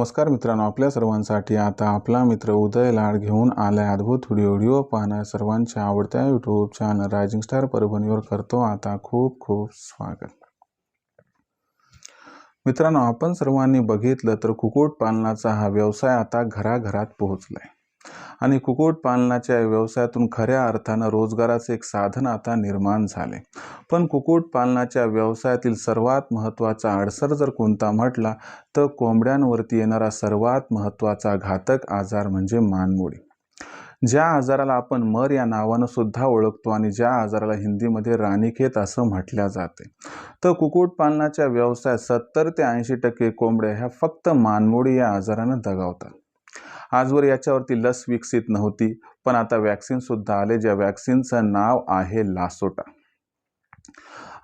नमस्कार मित्रांनो, आपल्या सर्वांसाठी आता आपला मित्र उदय लाड घेऊन आलाय अद्भुत व्हिडिओ पाहणार सर्वांच्या आवडत्या यूट्यूब चॅनल रायझिंग स्टार परभणीवर करतो आता खूप खूप स्वागत। मित्रांनो, आपण सर्वांनी बघितलं तर कुक्कुटपालनाचा हा व्यवसाय आता घराघरात पोहोचलाय आणि कुक्कुटपालनाच्या व्यवसायातून खऱ्या अर्थानं रोजगाराचे एक साधन आता निर्माण झाले। पण कुक्कुटपालनाच्या व्यवसायातील सर्वात महत्त्वाचा अडसर जर कोणता म्हटला तर कोंबड्यांवरती येणारा सर्वात महत्त्वाचा घातक आजार म्हणजे मानमोडी। ज्या आजाराला आपण मर या नावानं सुद्धा ओळखतो आणि ज्या आजाराला हिंदीमध्ये राणीखेत असं म्हटलं जाते। तर कुक्कुटपालनाच्या व्यवसायात 70 ते 80% कोंबड्या ह्या फक्त मानमोडी या आजारानं दगावतात। आजवर याच्यावरती लस विकसित नव्हती, पण आता वॅक्सिन सुद्धा आले, ज्या वॅक्सिनचं नाव आहे लासोटा।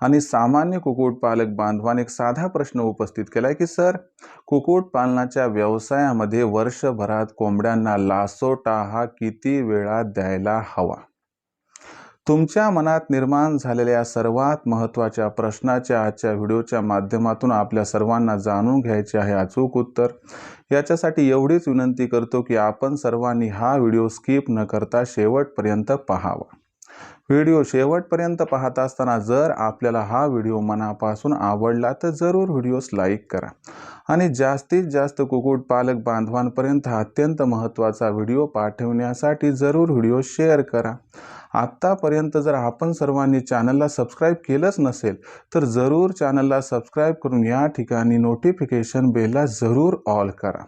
आणि सामान्य कुक्कुटपालक बांधवांनी एक साधा प्रश्न उपस्थित केलाय की सर, कुक्कुटपालनाच्या व्यवसायामध्ये वर्षभरात कोंबड्यांना लासोटा हा किती वेळा द्यायला हवा? तुमच्या मनात निर्माण झालेल्या सर्वात महत्त्वाच्या प्रश्नाच्या आजच्या व्हिडिओच्या माध्यमातून आपल्या सर्वांना जाणून घ्यायचे आहे अचूक उत्तर। याच्यासाठी एवढीच विनंती करतो की आपण सर्वांनी हा व्हिडिओ स्किप न करता शेवटपर्यंत पाहावा। व्हिडिओ शेवटपर्यंत पाहत असताना जर आपल्याला हा व्हिडिओ मनापासून आवडला तर जरूर व्हिडिओस लाईक करा आणि जास्तीत जास्त कुक्कुटपालक बांधवांपर्यंत हा अत्यंत महत्त्वाचा व्हिडिओ पाठवण्यासाठी जरूर व्हिडिओ शेअर करा। आत्तापर्यंत जर आपण सर्वांनी चॅनलला सबस्क्राईब केलंच नसेल तर जरूर चॅनलला सबस्क्राईब करून या ठिकाणी नोटिफिकेशन बेलला जरूर ऑल करा।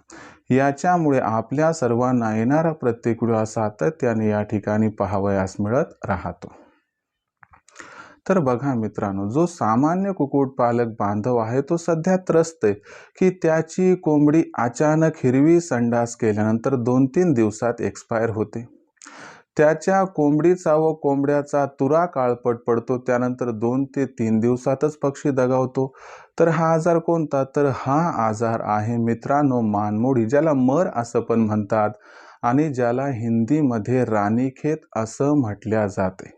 याच्यामुळे आपल्या सर्वांना येणारा प्रत्येक व्हिडिओ सातत्याने या ठिकाणी पाहावयास मिळत राहतो। तर बघा मित्रांनो, जो सामान्य कुक्कुटपालक बांधव आहे तो सध्या त्रस्त आहे की त्याची कोंबडी अचानक हिरवी संडास केल्यानंतर 2-3 दिवसात एक्सपायर होते। त्याच्या कोंबडीचा व कोंबड्याचा तुरा काळपट पडतो, त्यानंतर 2 ते 3 दिवसातच पक्षी दगावतो। तर हा आजार कोणता? तर हा आजार आहे मित्रांनो मानमोडी, ज्याला मर असं पण म्हणतात आणि ज्याला हिंदीमध्ये राणीखेत असं म्हटल्या जाते।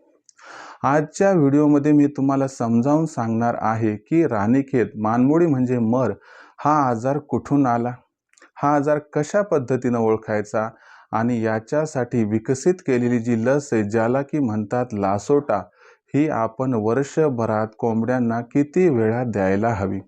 आजच्या व्हिडिओमध्ये मी तुम्हाला समजावून सांगणार आहे की राणीखेत मानमोडी म्हणजे मर हा आजार कुठून आला, हा आजार कशा पद्धतीने ओळखायचा आणि याच्यासाठी विकसित केलेली जी लस आहे ज्याला की म्हणतात लासोटा, ही आपण वर्षभरात कोंबड्यांना किती वेळा द्यायला हवी,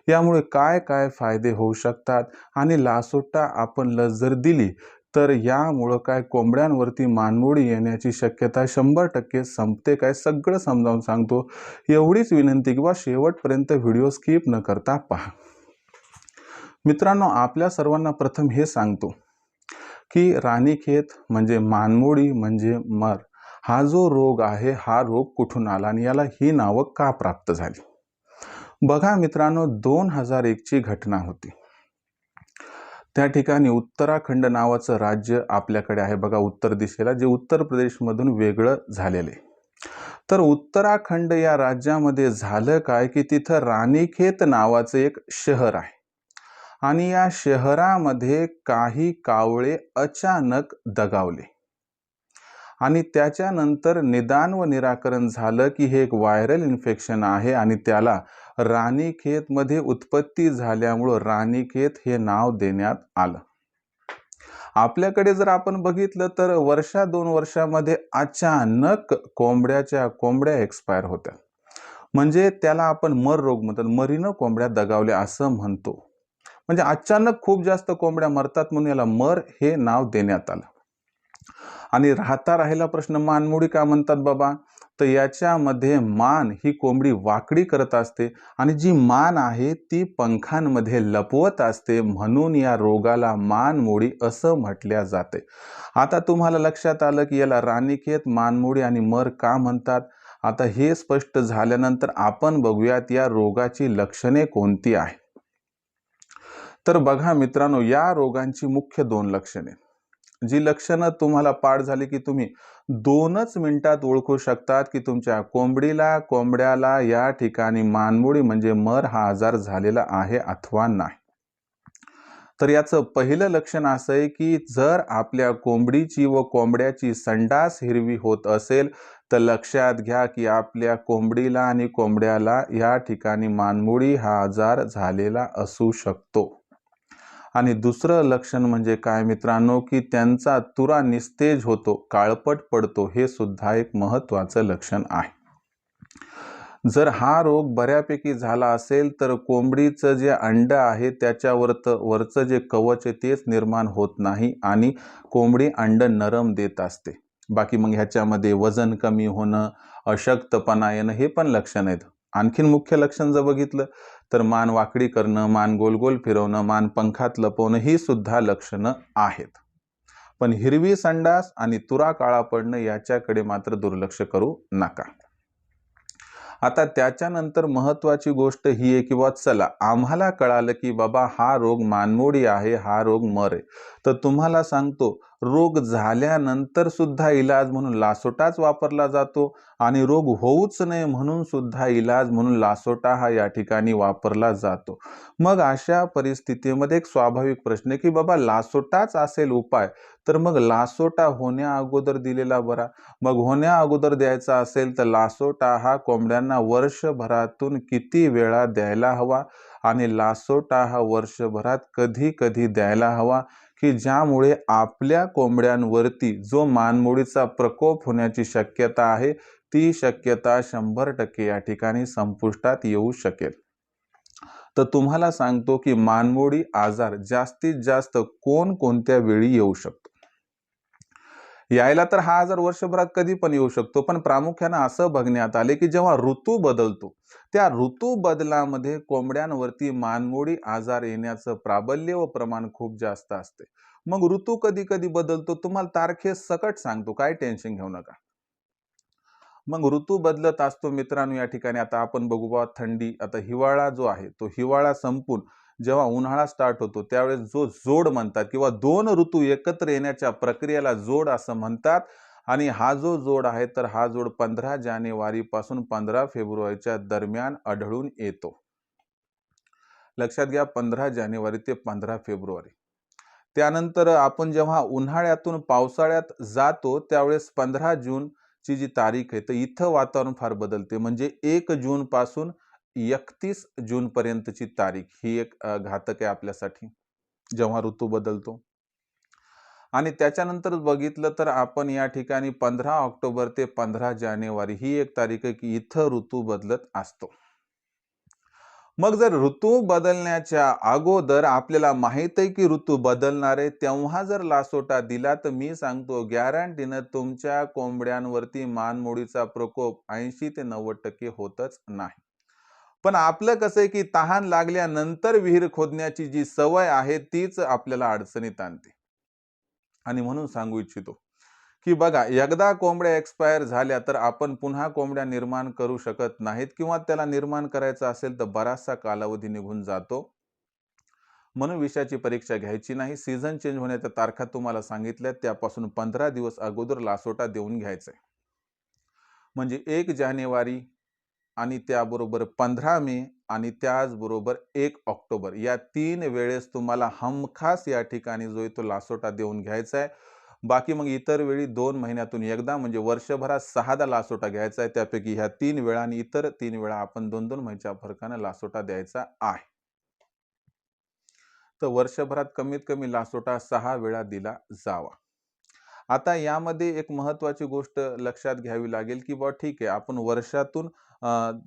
यामुळे काय काय फायदे होऊ शकतात आणि लासोटा आपण लस जर दिली तर यामुळे काय कोंबड्यांवरती मानमोडी येण्याची शक्यता 100% संपते काय, सगळं समजावून सांगतो। एवढीच विनंती किंवा शेवटपर्यंत व्हिडिओ स्किप न करता पहा। मित्रांनो, आपल्या सर्वांना प्रथम हे सांगतो की राणीखेत म्हणजे मानमोडी म्हणजे मर हा जो रोग आहे हा रोग कुठून आला आणि याला ही नावं का प्राप्त झाली? बघा मित्रांनो, 2001 ची घटना होती। त्या ठिकाणी उत्तराखंड नावाचं राज्य आपल्याकडे आहे बघा, उत्तर दिशेला, जे उत्तर प्रदेशमधून वेगळं झालेले। तर उत्तराखंड या राज्यामध्ये झालं काय की तिथं राणीखेत नावाचं एक शहर आहे आणि या शहरामध्ये काही कावळे अचानक दगावले आणि त्याच्यानंतर निदान व निराकरण झालं की हे एक व्हायरल इन्फेक्शन आहे आणि त्याला राणीखेतमध्ये उत्पत्ती झाल्यामुळं राणीखेत हे नाव देण्यात आलं। आपल्याकडे जर आपण बघितलं तर 1-2 वर्षामध्ये अचानक कोंबड्या एक्सपायर होत्या, म्हणजे त्याला आपण मर रोग म्हणतात, मरीनं कोंबड्या दगावल्या असं म्हणतो। म्हणजे अचानक खूप जास्त कोंबड्या मरतात म्हणून याला मर हे नाव देण्यात आलं। आणि राहिला प्रश्न, मानमोडी का म्हणतात बाबा? तर याच्यामध्ये मान ही कोंबडी वाकडी करत असते आणि जी मान आहे ती पंखांमध्ये लपवत असते, म्हणून या रोगाला मानमोडी असं म्हटल्या जाते। आता तुम्हाला लक्षात आलं की याला राणीखेत, मानमोडी आणि मर का म्हणतात। आता हे स्पष्ट झाल्यानंतर आपण बघूयात या रोगाची लक्षणे कोणती आहेत। तर बघा मित्रांनो, या रोगांची मुख्य 2 लक्षणे, जी लक्षणं तुम्हाला पाठ झाली की तुम्ही 2च मिनिटात ओळखू शकतात की तुमच्या कोंबड्याला या ठिकाणी मानमोडी म्हणजे मर हा आजार झालेला आहे अथवा नाही। तर याचं पहिलं लक्षण असं आहे की जर आपल्या कोंबडीची व कोंबड्याची संडास हिरवी होत असेल तर लक्षात घ्या की आपल्या कोंबडीला आणि कोंबड्याला या ठिकाणी मानमोडी हा आजार झालेला असू शकतो। आणि दुसरं लक्षण म्हणजे काय मित्रांनो, की त्यांचा तुरा निस्तेज होतो, काळपट पडतो, हे सुद्धा एक महत्त्वाचं लक्षण आहे. जर हा रोग बऱ्यापैकी झाला असेल तर कोंबडीचं जे अंड आहे वरचं जे कवच आहे तेच निर्माण होत नाही आणि कोंबडी अंड नरम देत असते. बाकी मग ह्याच्यामध्ये वजन कमी होणं, अशक्तपणा येणं हे पण लक्षण आहेत. आणखीन मुख्य लक्षण जर बघितलं तर मान वाकडी करणं, मान गोल फिरवणं, मान पंखात लपवणं ही सुद्धा लक्षणं आहेत. पण हिरवी संडास आणि तुरा काळा पडणं याच्याकडे मात्र दुर्लक्ष करू नका. आता त्याच्यानंतर महत्त्वाची गोष्ट ही आहे की चला आम्हाला कळालं की बाबा हा रोग मानमोडी आहे, हा रोग मर आहे. तर तुम्हाला सांगतो रोग झाल्यानंतर सुद्धा इलाज म्हणून लासोटाच वापरला जातो आणि रोग होऊच नये म्हणून सुद्धा इलाज म्हणून लासोटा हा या ठिकाणी वापरला जातो. मग अशा परिस्थितीमध्ये एक स्वाभाविक प्रश्न आहे की बाबा लासोटाच असेल उपाय तर मग लासोटा होण्या अगोदर दिलेला बरा. मग होण्या अगोदर द्यायचा असेल तर लासोटा हा कोंबड्यांना वर्षभरातून किती वेळा द्यायला हवा आणि लासोटा हा वर्षभरात कधी कधी द्यायला हवा की ज्यामुळे आपल्या कोंबड्यांवरती जो मानमोडीचा प्रकोप होण्याची शक्यता आहे ती शक्यता 100% या ठिकाणी संपुष्टात येऊ शकेल. तर तुम्हाला सांगतो की मानमोडी आजार जास्तीत जास्त कोणत्या वेळी येऊ शकतो. यायला तर हा आजार वर्षभरात कधी पण येऊ शकतो, पण प्रामुख्याने असं बघण्यात आले की जेव्हा ऋतू बदलतो त्या ऋतू बदलामध्ये कोंबड्यांवरती मानमोडी आजार येण्याचं प्राबल्य व प्रमाण खूप जास्त असते. मग ऋतू कधी कधी बदलतो तुम्हाला तारखेसकट सांगतो, काय टेन्शन घेऊ नका. मग ऋतू बदलत असतो मित्रांनो. या ठिकाणी आता आपण बघू बा थंडी, आता हिवाळा जो आहे तो हिवाळा संपून जेव्हा उन्हाळा स्टार्ट होतो त्यावेळेस जो जोड म्हणतात किंवा दोन ऋतू एकत्र येण्याच्या प्रक्रियेला जोड असं म्हणतात. आणि हा जो जोड आहे तर हा जोड 15 जानेवारी पासून 15 फेब्रुवारीच्या दरम्यान आढळून येतो. लक्षात घ्या, 15 जानेवारी ते 15 फेब्रुवारी. त्यानंतर आपण जेव्हा उन्हाळ्यातून पावसाळ्यात जातो त्यावेळेस 15 जून ची जी तारीख आहे तर इथं वातावरण फार बदलते. म्हणजे 1 जून पासून 31 जून पर्यंतची तारीख ही एक घातक आहे आपल्यासाठी जेव्हा ऋतू बदलतो. आणि त्याच्यानंतर बघितलं तर आपण या ठिकाणी 15 ऑक्टोबर ते 15 जानेवारी ही एक तारीख आहे की इथं ऋतू बदलत असतो. मग जर ऋतू बदलण्याच्या अगोदर आपल्याला माहित आहे की ऋतू बदलणार आहे तेव्हा जर लासोटा दिला तर मी सांगतो गॅरंटीनं तुमच्या कोंबड्यांवरती मानमोडीचा प्रकोप 80 ते 90% होतच नाही. पण आपलं कसं आहे की तहान लागल्यानंतर विहीर खोदण्याची जी सवय आहे तीच आपल्याला अडचणीत आणते. आणि म्हणून सांगू इच्छितो की बघा, एकदा कोंबड्या एक्सपायर झाल्या तर आपण पुन्हा कोंबड्या निर्माण करू शकत नाहीत किंवा त्याला निर्माण करायचं असेल तर बराचसा कालावधी निघून जातो. म्हणून विषयाची परीक्षा घ्यायची नाही. सीझन चेंज होण्याच्या तारखा तुम्हाला सांगितल्या त्यापासून 15 दिवस अगोदर लासोटा देऊन घ्यायचा आहे. म्हणजे 1 जानेवारी आणि त्याबरोबर 15 मे आणि त्याचबरोबर 1 ऑक्टोबर या 3 वेळेस तुम्हाला हमखास या ठिकाणी जो आहे तो लासोटा देऊन घ्यायचा आहे. बाकी मग इतर वेळी 2 महिन्यातून एकदा म्हणजे वर्षभरात 6दा लासोटा घ्यायचा आहे. त्यापैकी ह्या 3 वेळा आणि इतर 3 वेळा आपण 2-2 महिन्याच्या फरकाने लासोटा द्यायचा आहे. तर वर्षभरात कमीत कमी लासोटा 6 वेळा दिला जावा. आता यामध्ये एक महत्त्वाची गोष्ट लक्षात घ्यावी लागेल की ठीक आहे आपण वर्षातून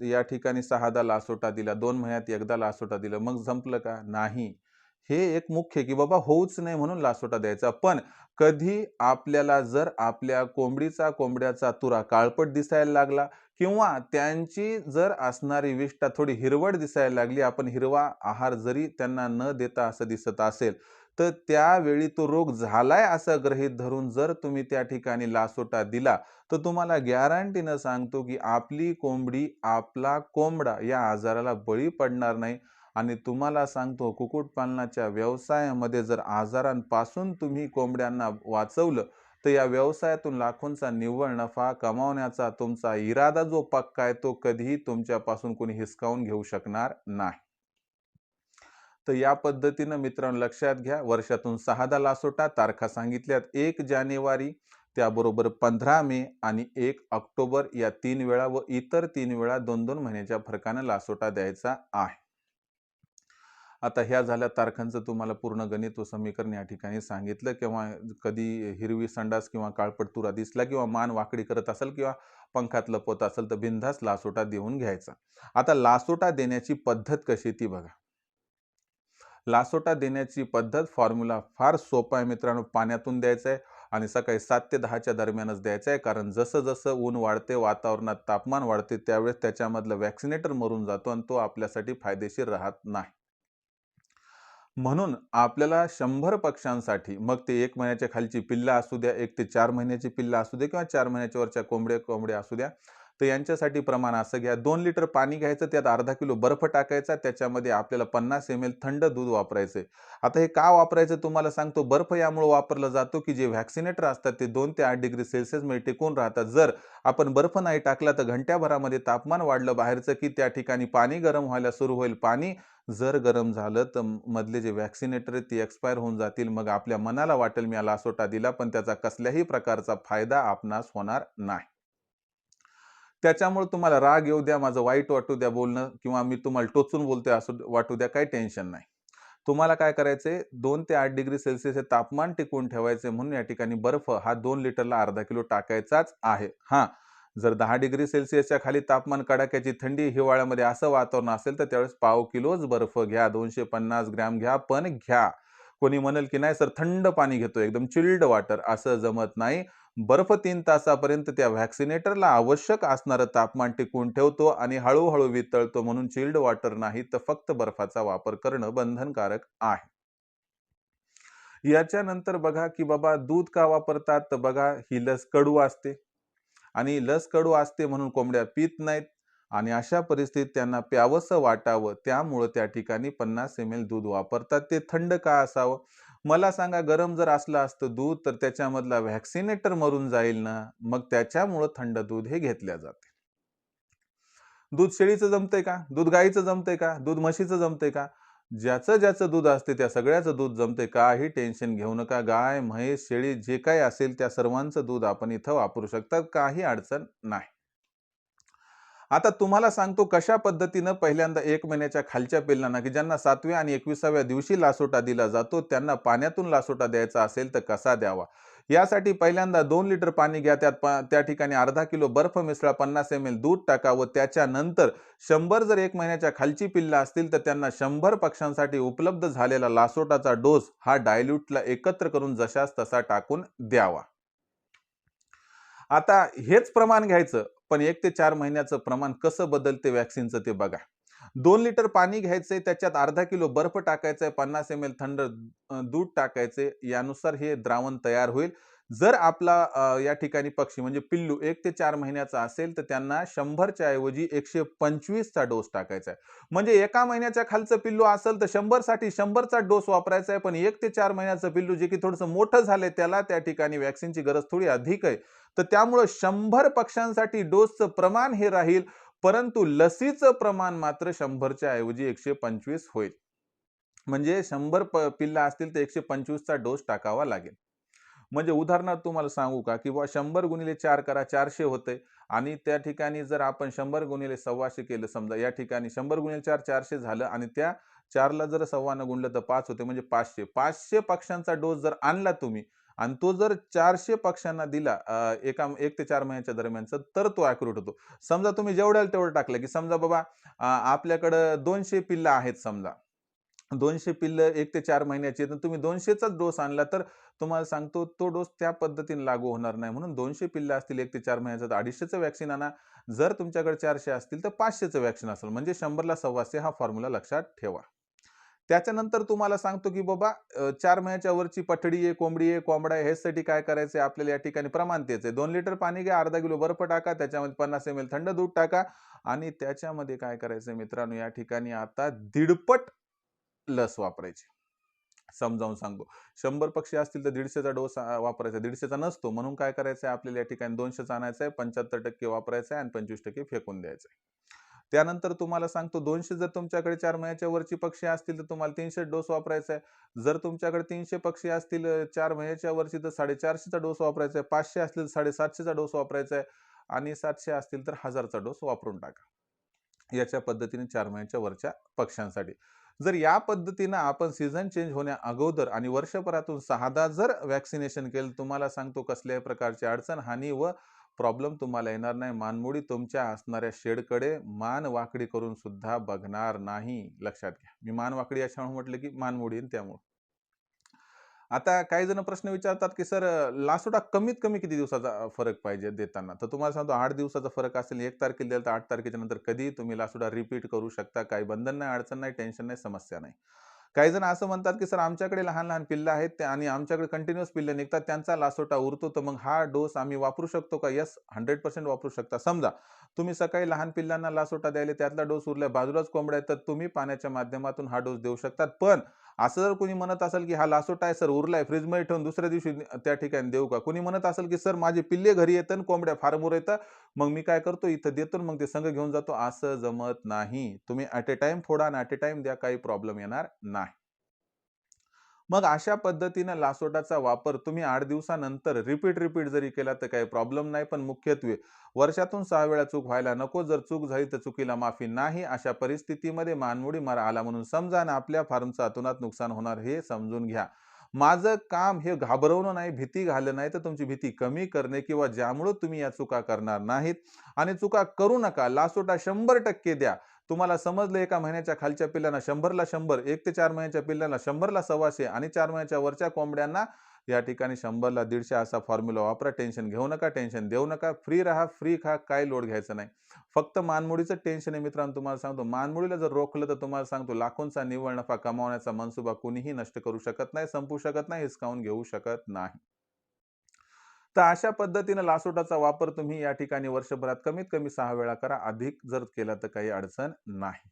या ठिकाणी 6दा लासोटा दिला, 2 महिन्यात एकदा लासोटा दिला, मग संपलं का? नाही. हे एक मुख्य की बाबा होऊच नाही म्हणून लासोटा द्यायचा. पण कधी आपल्याला जर आपल्या कोंबड्याचा तुरा काळपट दिसायला लागला किंवा त्यांची जर असणारी विष्ठा थोडी हिरवट दिसायला लागली, आपण हिरवा आहार जरी त्यांना न देता असं दिसत असेल तर त्यावेळी तो रोग झालाय असं गृहीत धरून जर तुम्ही त्या ठिकाणी लासोटा दिला तर तुम्हाला गॅरंटीनं सांगतो की आपली कोंबडी, आपला कोंबडा या आजाराला बळी पडणार नाही. आणि तुम्हाला सांगतो कुक्कुटपालनाच्या व्यवसायामध्ये जर आजारांपासून तुम्ही कोंबड्यांना वाचवलं तर या व्यवसायातून लाखोंचा निव्वळ नफा कमावण्याचा तुमचा इरादा जो पक्का आहे तो कधीही तुमच्यापासून कोणी हिसकावून घेऊ शकणार नाही. तर या पद्धतीनं मित्रांनो लक्षात घ्या, वर्षातून 6दा लासोटा, तारखा सांगितल्यात 1 जानेवारी त्याबरोबर 15 मे आणि 1 ऑक्टोबर या 3 वेळा व इतर 3 वेळा 2-2 महिन्याच्या फरकाने लासोटा द्यायचा आहे. आता ह्या झाल्या तारखांचं तुम्हाला पूर्ण गणित व समीकरण या ठिकाणी सांगितलं. किंवा कधी हिरवी संडास किंवा काळपट तुरा दिसला किंवा मान वाकडी करत असेल किंवा पंखात लपवत असेल तर बिनधास्त लासोटा देऊन घ्यायचा. आता लासोटा देण्याची पद्धत कशी ती बघा. लासोटा देण्याची पद्धत फॉर्म्युला फार सोपा आहे मित्रांनो. पाण्यातून द्यायचा आहे आणि सकाळी 7 ते 10च्या दरम्यानच द्यायचं आहे. कारण जसं जसं ऊन वाढते, वातावरणात तापमान वाढते, त्यावेळेस त्याच्यामधलं वॅक्सिनेटर मरून जातो आणि तो आपल्यासाठी फायदेशीर राहत नाही. म्हणून आपल्याला 100 पक्ष्यांसाठी, मग ते 1 महिन्याच्या खालची पिल्लं असू द्या, 1 ते 4 महिन्याची पिल्लं असू द्या किंवा 4 महिन्याच्या वरच्या कोंबड्या असू द्या, तर यांच्यासाठी प्रमाण असं घ्या. 2 लिटर पाणी घ्यायचं, त्यात अर्धा किलो बर्फ टाकायचा, त्याच्यामध्ये आपल्याला 50 ml थंड दूध वापरायचंय. आता हे का वापरायचं तुम्हाला सांगतो. बर्फ यामुळे वापरला जातो की जे व्हॅक्सिनेटर असतात ते 2 ते 8 डिग्री सेल्सिअस मध्ये टिकून राहतात. जर आपण बर्फ नाही टाकला तर घंट्याभरामध्ये तापमान वाढलं बाहेरचं की त्या ठिकाणी पाणी गरम व्हायला सुरू होईल. पाणी जर गरम झालं तर मधले जे व्हॅक्सिनेटर आहेत ते एक्सपायर होऊन जातील. मग आपल्या मनाला वाटेल मी लासोटा दिला, पण त्याचा कसल्याही प्रकारचा फायदा आपणास होणार नाही. त्याच्यामुळे तुम्हाला राग येऊ द्या, माझं वाईट वाटू द्या बोलणं, किंवा मी तुम्हाला टोचून बोलतोय असं वाटू द्या, काही टेन्शन नाही. तुम्हाला काय करायचंय, 2 ते 8 डिग्री सेल्सिअस हे तापमान टिकवून ठेवायचे. म्हणून या ठिकाणी बर्फ हा 2 लिटरला अर्धा किलो टाकायचाच आहे. जर 10 डिग्री सेल्सिअसच्या खाली तापमान, कडाक्याची थंडी, हिवाळ्यामध्ये असं वातावरण असेल तर त्यावेळेस पाव किलोच बर्फ घ्या, 250 ग्रॅम घ्या, पण घ्या. कोणी म्हणेल की नाही सर थंड पाणी घेतो, एकदम चिल्ड वॉटर, असं जमत नाही. बर्फ 3 तासापर्यंत त्या व्हॅक्सिनेटरला आवश्यक असणारं तापमान टिकवून ठेवतो आणि हळूहळू वितळतो. म्हणून चिल्ड वॉटर नाही तर फक्त बर्फाचा वापर करणं बंधनकारक आहे. याच्यानंतर बघा की बाबा दूध का वापरतात, तर बघा ही लस कडू असते आणि लस कडू असते म्हणून कोंबड्या पित नाहीत आणि अशा परिस्थितीत त्यांना प्यावंसं वाटावं, त्यामुळं त्या ठिकाणी 50 ml दूध वापरतात. ते थंड का असावं? मला सांगा, गरम जर असलं असतं दूध तर त्याच्यामधला व्हॅक्सिनेटर मरून जाईल ना. मग त्याच्यामुळं थंड दूध हे घेतल्या जाते. दूध शेळीचं जमतंय का? दूध गाईचं जमतंय का? दूध म्हशीचं जमतंय का? ज्याचं ज्याचं दूध असते त्या सगळ्याचं दूध जमते. काही टेन्शन घेऊ नका. गाय, म्हैस, शेळी जे काही असेल त्या सर्वांचं दूध आपण इथं वापरू शकता. काही अडचण नाही. आता तुम्हाला सांगतो कशा पद्धतीनं पहिल्यांदा 1 महिन्याच्या खालच्या पिल्लांना, की ज्यांना 7व्या आणि 21व्या दिवशी लासोटा दिला जातो, त्यांना पाण्यातून लासोटा द्यायचा असेल तर कसा द्यावा. यासाठी पहिल्यांदा 2 लिटर पाणी घ्या, त्या ठिकाणी अर्धा किलो बर्फ मिसळा, 50 ml दूध टाका व त्याच्यानंतर 100 जर 1 महिन्याच्या खालची पिल्लं असतील तर त्यांना 100 पक्ष्यांसाठी उपलब्ध झालेला लासोटाचा डोस हा डायल्यूटला एकत्र करून जशास तसा टाकून द्यावा. आता हेच प्रमाण घ्यायचं, पण 1 ते 4 महिन्याचं प्रमाण कसं बदलते व्हॅक्सिनचं ते बघा. 2 लिटर पाणी घ्यायचंय, त्याच्यात अर्धा किलो बर्फ टाकायचा, 50 ml थंड दूध टाकायचे, यानुसार हे द्रावण तयार होईल. जर आपला या ठिकाणी पक्षी म्हणजे पिल्लू 1 ते 4 महिन्याचा असेल तर त्यांना 100 च्या ऐवजी 125 चा डोस टाकायचा आहे. म्हणजे एका महिन्याच्या खालचं पिल्लू असेल तर 100 साठी 100 चा डोस वापरायचा आहे. पण 1 ते 4 महिन्याचं पिल्लू जे की थोडंसं मोठं झालंय त्याला त्या ठिकाणी व्हॅक्सिनची गरज थोडी अधिक आहे. तर त्यामुळे 100 पक्ष्यांसाठी डोसचं प्रमाण हे राहील, परंतु लसीचं प्रमाण मात्र 100 च्या ऐवजी 125 होईल. म्हणजे 100 पिल्ला असतील तर 125 चा डोस टाकावा लागेल. म्हणजे उदाहरणार्थ तुम्हाला सांगू का, की 100 गुणिले 4 करा, 400 होते आणि त्या ठिकाणी जर आपण 100 गुणिले 125 केलं, समजा या ठिकाणी 100 गुणिले 4 400 झालं आणि त्या 4ला जर 1.25 गुणलं तर 5 होते, म्हणजे 500. 500 पक्ष्यांचा डोस जर आणला तुम्ही आणि तो जर 400 पक्ष्यांना दिला 1 ते 4 महिन्याच्या दरम्यानचा, तर तो ॲक्युरेट होतो. समजा तुम्ही जेवढ्याला तेवढं टाकलं, की समजा बाबा आपल्याकडं 200 पिल्लं आहेत समजा. 200 पिल्लं 1 ते 4 महिन्याची आहेत, तुम्ही 200चाच डोस आणला तर तुम्हाला सांगतो तो डोस त्या पद्धतीने लागू होणार नाही. म्हणून 200 पिल्लं असतील 1 ते 4 महिन्याचं तर 250चं व्हॅक्सिन आणा. जर तुमच्याकडे 400 असतील तर 500चं व्हॅक्सिन असेल. म्हणजे 100ला 125 हा फॉर्म्युला लक्षात ठेवा. त्याच्यानंतर तुम्हाला सांगतो की बाबा 4 महिन्याच्या वरची पठडी आहे, कोंबडी आहे, कोंबडा आहे, ह्यासाठी काय करायचंय आपल्याला या ठिकाणी प्रमाण तेच आहे. 2 लिटर पाणी घ्या, अर्धा किलो बर्फ टाका, त्याच्यामध्ये 50 ml थंड दूध टाका आणि त्याच्यामध्ये काय करायचंय मित्रांनो, या ठिकाणी आता दीडपट लस वापरायची. समजावून सांगतो. 100 पक्षी असतील तर 150चा डोस वापरायचा. 150चा नसतो म्हणून काय करायचंय आपल्याला या ठिकाणी 200चा आणायचा आहे, 75% वापरायचा आहे आणि 25% फेकून द्यायचं आहे. त्यानंतर तुम्हाला सांगतो 200 जर तुमच्याकडे 4 महिन्याच्या वरची पक्षी असतील तर तुम्हाला 300 डोस वापरायचा आहे. जर तुमच्याकडे 300 पक्षी असतील 4 महिन्याच्या वरची तर 450चा डोस वापरायचा आहे. 500 असतील तर 750चा डोस वापरायचा आहे आणि 700 असतील तर 1000चा डोस वापरून टाका. याच्या पद्धतीने 4 महिन्याच्या वरच्या पक्ष्यांसाठी. जर या पद्धतीनं आपण सीझन चेंज होण्या अगोदर आणि वर्षभरातून 6दा जर व्हॅक्सिनेशन केलं, तुम्हाला सांगतो कसल्याही प्रकारची अडचण, हानी व प्रॉब्लेम तुम्हाला येणार नाही. मानमोडी तुमच्या असणाऱ्या शेडकडे मान वाकडी करून सुद्धा बघणार नाही. लक्षात घ्या. मी मान वाकडी अशामुळे म्हटलं की मानमोडी आहे त्यामुळे. आता काही जण प्रश्न विचारतात, की सर लासोटा कमीत कमी किती दिवसाचा फरक पाहिजे देताना? तर तुम्हाला सांगतो 8 दिवसाचा फरक असेल, 1 तारखेला दिलं तर 8 तारखेच्या नंतर कधीही तुम्ही लासोटा रिपीट करू शकता. काही बंधन नाही, अडचण नाही, टेन्शन नाही, समस्या नाही. काही जण असं म्हणतात, की सर आमच्याकडे लहान-लहान पिल्लं आहेत ते आणि आमच्याकडे कंटिन्यूअस पिल्लं निघतात, त्यांचा लासोटा उरतो, तर मग हा डोस आम्ही वापरू शकतो का? येस, 100% वापरू शकता. समजा तुम्ही सकाळी लहान पिल्लांना लासोटा द्यायला त्यातला डोस उरलाय, बाजूलाच कोंबड्या आहेत, तर तुम्ही पाण्याच्या माध्यमातून हा डोस देऊ शकतात. पण असं जर कोणी म्हणत असेल, की हा लासोटा आहे सर उरलाय फ्रिजमध्ये ठेवून दुसऱ्या दिवशी त्या ठिकाणी देऊ का? कोणी म्हणत असेल, की सर माझे पिल्ले घरी येतात आणि कोंबड्या फार्मवर येतात, मग मी काय करतो इथं देतो मग ते संघ घेऊन जातो. असं जमत नाही. तुम्ही ॲट अ टाईम फोडा आणि ॲट अ टाईम द्या, काही प्रॉब्लेम येणार नाही. मग अशा पद्धतीनं लासोटाचा वापर तुम्ही 8 दिवसानंतर रिपीट जरी केला तर काही प्रॉब्लेम नाही. पण मुख्यत्वे वर्षातून 6 वेळा चूक व्हायला नको. जर चूक झाली तर चुकीला माफी नाही. अशा परिस्थितीमध्ये मानमोडी मार आला म्हणून समजा आणि आपल्या फार्मचं अतोनात नुकसान होणार हे समजून घ्या. माझं काम हे घाबरवणं नाही, भीती घालणं नाही, तर तुमची भीती कमी करणे किंवा ज्यामुळं तुम्ही या चुका करणार नाहीत आणि चुका करू नका. लासोटा 100% द्या. तुम्हाला समजलं एका महिन्याच्या खालच्या पिल्लांना 100ला 100, 1 ते 4 महिन्याच्या पिल्लांना 100ला 125 आणि 4 महिन्याच्या वरच्या कोंबड्यांना या ठिकाणी 100ला 150 असा फॉर्म्युला वापरा. टेन्शन घेऊ नका, टेन्शन देऊ नका. फ्री राहा, फ्री खा, काही लोड घ्यायचा नाही. फक्त मानमोडीचं टेन्शन आहे मित्रांनो तुम्हाला सांगतो. मानमोडीला जर रोखलं तर तुम्हाला सांगतो लाखोंचा निव्वळ नफा कमावण्याचा मनसुबा कुणीही नष्ट करू शकत नाही, संपवू शकत नाही, हिसकावून घेऊ शकत नाही. तर अशा पद्धतीनं लासोटाचा वापर तुम्ही या ठिकाणी वर्षभरात कमीत कमी 6 वेळा करा. अधिक जर केला तर काही अडचण नाही.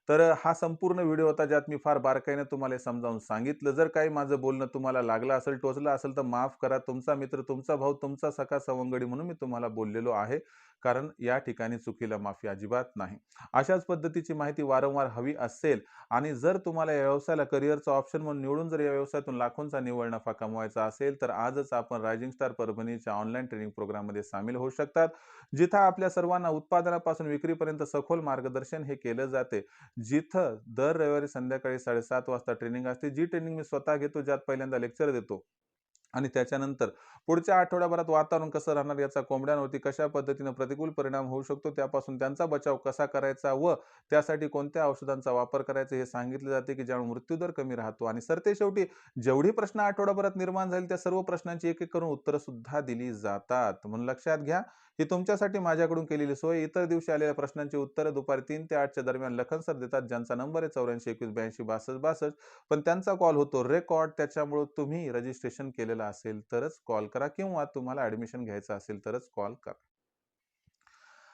तर हा संपूर्ण व्हिडिओ होता ज्यात मी फार बारकाईने तुम्हाला हे समजावून सांगितलं. जर काही माझं बोलणं तुम्हाला लागलं असेल, टोचलं असेल तर माफ करा. तुमचा मित्र, तुमचा भाऊ, तुमचा सखा सवंगडी म्हणून मी तुम्हाला बोललेलो आहे. कारण या ठिकाणी चुकीला माफी अजिबात नाही. अशाच पद्धतीची माहिती वारंवार हवी असेल आणि जर तुम्हाला या व्यवसायाला करिअरचा ऑप्शन म्हणून निवडून जर या व्यवसायातून लाखोंचा निव्वळ नफा कमवायचा असेल, तर आजच आपण रायझिंग स्टार परभणीच्या ऑनलाईन ट्रेनिंग प्रोग्राममध्ये सामील होऊ शकतात. जिथं आपल्या सर्वांना उत्पादनापासून विक्रीपर्यंत सखोल मार्गदर्शन हे केलं जाते. जिथं दर रविवारी संध्याकाळी 7:30 वाजता ट्रेनिंग असते. जी ट्रेनिंग मी स्वतः घेतो, ज्यात पहिल्यांदा लेक्चर देतो. आणि त्याच्यानंतर पुढच्या आठवड्याभरात वातावरण कसं राहणार याचा कोंबड्यांवरती कशा पद्धतीनं प्रतिकूल परिणाम होऊ शकतो, त्यापासून त्यांचा बचाव कसा करायचा व त्यासाठी कोणत्या औषधांचा वापर करायचा हे सांगितले जाते, की ज्यामुळे मृत्यूदर कमी राहतो. आणि सरतेशेवटी जेवढी प्रश्न आठवड्याभरात निर्माण झाली त्या सर्व प्रश्नांची एक-एक करून उत्तरं सुद्धा दिली जातात. म्हणून लक्षात घ्या, ही तुमच्यासाठी माझ्याकडून केलेली सोय. इतर दिवशी आलेल्या प्रश्नांची उत्तरं दुपारी 3 ते 8च्या दरम्यान लखन सर देतात, ज्यांचा नंबर आहे 84 21 82 62 62. पण त्यांचा कॉल होतो रेकॉर्ड. त्याच्यामुळं तुम्ही रजिस्ट्रेशन केलेलं असेल तरच कॉल करा किंवा तुम्हाला ॲडमिशन घ्यायचं असेल तरच कॉल करा.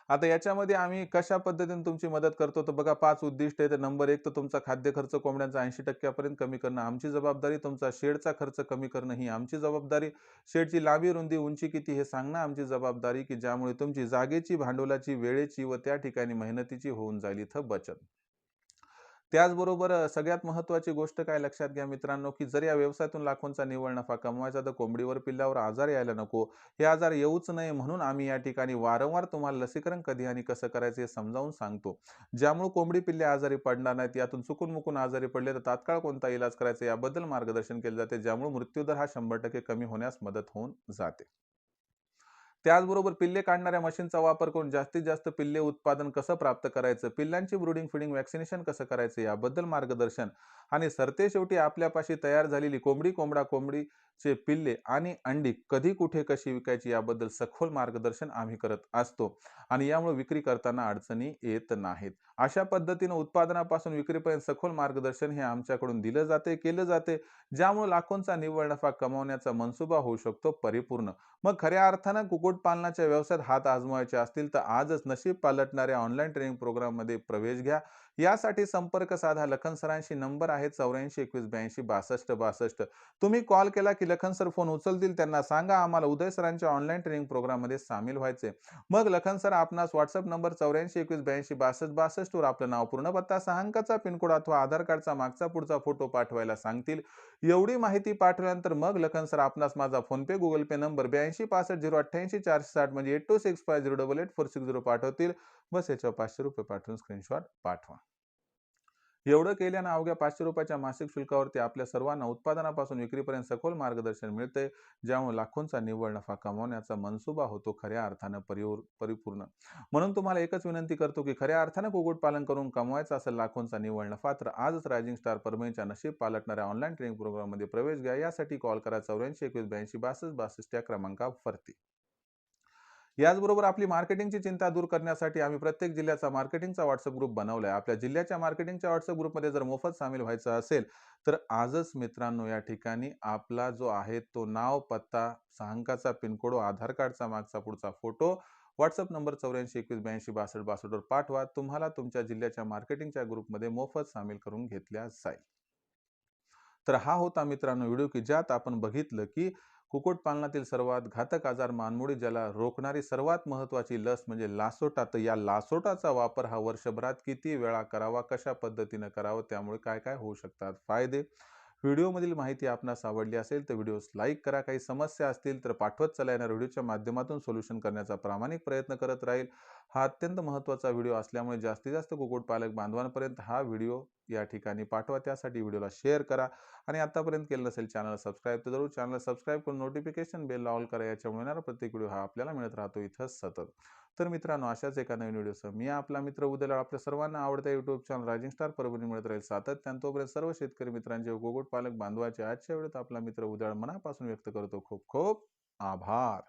आता याच्यामध्ये आम्ही कशा पद्धतीने तुमची मदत करतो, तर बघा 5 उद्दिष्ट आहेत. नंबर 1 तर तुमचा खाद्य खर्च कोंबड्यांचा 80% पर्यंत कमी करणं आमची जबाबदारी. तुमचा शेडचा खर्च कमी करणं ही आमची जबाबदारी. शेडची लांबी, रुंदी, उंची किती हे सांगणं आमची जबाबदारी, की ज्यामुळे तुमची जागेची, भांडवलाची, वेळेची व त्या ठिकाणी मेहनतीची होऊन जाईल इथं बचत. त्याचबरोबर सगळ्यात महत्त्वाची गोष्ट काय लक्षात घ्या मित्रांनो, की जर या व्यवसायातून लाखोंचा निव्वळ नफा कमवायचा तर कोंबडीवर, पिल्लावर आजार यायला नको. हे आजार येऊच नये म्हणून आम्ही या ठिकाणी वारंवार तुम्हाला लसीकरण कधी आणि कसं करायचं हे समजावून सांगतो. ज्यामुळे कोंबडी पिल्ले आजारी पडणार नाहीत. यातून चुकून-मुकून आजारी पडले तर तात्काळ कोणता इलाज करायचा याबद्दल मार्गदर्शन केले जाते. ज्यामुळे मृत्यूदर हा 100% कमी होण्यास मदत होऊन जाते. त्याचबरोबर पिल्ले काढणाऱ्या मशीनचा वापर करून जास्तीत जास्त पिल्ले उत्पादन कसं प्राप्त करायचं, पिल्लांची ब्रूडिंग, फीडिंग, व्हॅक्सिनेशन कसं करायचं याबद्दल मार्गदर्शन आणि सरतेशेवटी आपल्यापाशी तयार झालेली कोंबडी, कोंबडा, कोंबडीचे पिल्ले आणि अंडी कधी, कुठे, कशी विकायची याबद्दल सखोल मार्गदर्शन आम्ही करत असतो आणि यामुळे विक्री करताना अडचणी येत नाहीत. अशा पद्धतीनं उत्पादनापासून विक्रीपर्यंत सखोल मार्गदर्शन हे आमच्याकडून दिलं जाते, केलं जाते, ज्यामुळे लाखोंचा निव्वळ नफा कमावण्याचा मनसुबा होऊ शकतो परिपूर्ण. मग खऱ्या अर्थानं कुक्कुटपालनाच्या व्यवसायात हात आजमावायचे असतील तर आजच नशीब पालटणाऱ्या ऑनलाईन ट्रेनिंग प्रोग्राममध्ये प्रवेश घ्या. यासाठी संपर्क साधा. लखन सरांशी नंबर आहे 84 21 82 62 62. तुम्ही कॉल केला की लखन सर फोन उचलतील. त्यांना सांगा आम्हाला उदय सरांच्या ऑनलाईन ट्रेनिंग प्रोग्राममध्ये सामील व्हायचे. मग लखन सर आपणास व्हॉट्सअप नंबर 84 21 82 62 वर आपलं नाव, पूर्ण पत्ता, 6 अंकाचा पिनकोड अथवा आधार कार्डचा मागचा पुढचा फोटो पाठवायला सांगतील. एवढी माहिती पाठवल्यानंतर मग लखन सर आपणास माझा फोनपे, गुगल पे नंबर 82 65 088 460 म्हणजे 8265088460 पाठवतील. बस याच्यावर ₹500 पाठवून स्क्रीनशॉट पाठवा. एवढं केल्यानं अवघ्या ₹500 मासिक शुल्कावरती आपल्या सर्वांना उत्पादनापासून विक्रीपर्यंत सखोल मार्गदर्शन मिळते, ज्यामुळे लाखोंचा निव्वळ नफा कमावण्याचा मनसुबा होतो खऱ्या अर्थानं परिपूर्ण. म्हणून तुम्हाला एकच विनंती करतो, की खऱ्या अर्थानं कुक्कुटपालन करून कमवायचा असेल लाखोंचा निव्वळ नफा, तर आजच रायझिंग स्टार परभणीच्या नशीब पालटणाऱ्या ऑनलाईन ट्रेनिंग प्रोग्राममध्ये प्रवेश घ्या. यासाठी कॉल करा 84 21 82 62 62 या क्रमांकावरती. याचबरोबर आपली मार्केटिंगची चिंता दूर करण्यासाठी आम्ही प्रत्येक जिल्ह्याचा मार्केटिंगचा व्हॉट्सअप ग्रुप बनवला आहे. आपल्या जिल्ह्याच्या मार्केटिंगच्या व्हॉट्सअप ग्रुपमध्ये जर मोफत सामील व्हायचं असेल, तर आजच मित्रांनो या ठिकाणी आपला जो आहे तो नाव, पत्ता, 6 अंकाचा पिनकोड, आधार कार्डचा मागचा पुढचा फोटो, व्हॉट्सअप नंबर 84 21 82 62 62 वर पाठवा. तुम्हाला तुमच्या जिल्ह्याच्या मार्केटिंगच्या ग्रुपमध्ये मोफत सामील करून घेतल्या जाईल. तर हा होता मित्रांनो व्हिडिओ, की ज्यात आपण बघितलं की कुक्कुटपालनातील सर्वात घातक आजार मानमोडी ज्याला रोखणारी सर्वात महत्त्वाची लस म्हणजे लासोटा. तर या लासोटाचा वापर हा वर्षभरात किती वेळा करावा, कशा पद्धतीनं करावं, त्यामुळे काय काय होऊ शकतात फायदे. व्हिडिओमधील माहिती आपणास आवडली असेल तर व्हिडिओस लाईक करा. काही समस्या असतील तर पाठवत चला. येणाऱ्या व्हिडिओच्या माध्यमातून सोल्युशन करण्याचा प्रामाणिक प्रयत्न करत राहील. हा अत्यंत महत्त्वाचा व्हिडिओ असल्यामुळे जास्तीत जास्त कुक्कुटपालक बांधवांपर्यंत हा व्हिडिओ या ठिकाणी पाठवा. त्यासाठी व्हिडिओला शेअर करा आणि आतापर्यंत केलं नसेल चॅनल सबस्क्राईब तर जरूर चॅनल सबस्क्राईब करून नोटिफिकेशन बेल ऑल करा. याच्यामुळे येणारा प्रत्येक व्हिडिओ हा आपल्याला मिळत राहतो इथं सतत. तर मित्रांनो, अशाच एका नवीन व्हिडिओसह मी आपला मित्र उद्याला आपल्या सर्वांना आवडत्या YouTube channel rising star Parbhani मिळत राहील सातत्यानं. तोपर्यंत सर्व शेतकरी मित्रांचे व कुक्कुटपालक बांधवाचे आजच्या व्हिडिओत आपला मित्र उद्याळ मनापासून व्यक्त करतो. खूप खूप आभार.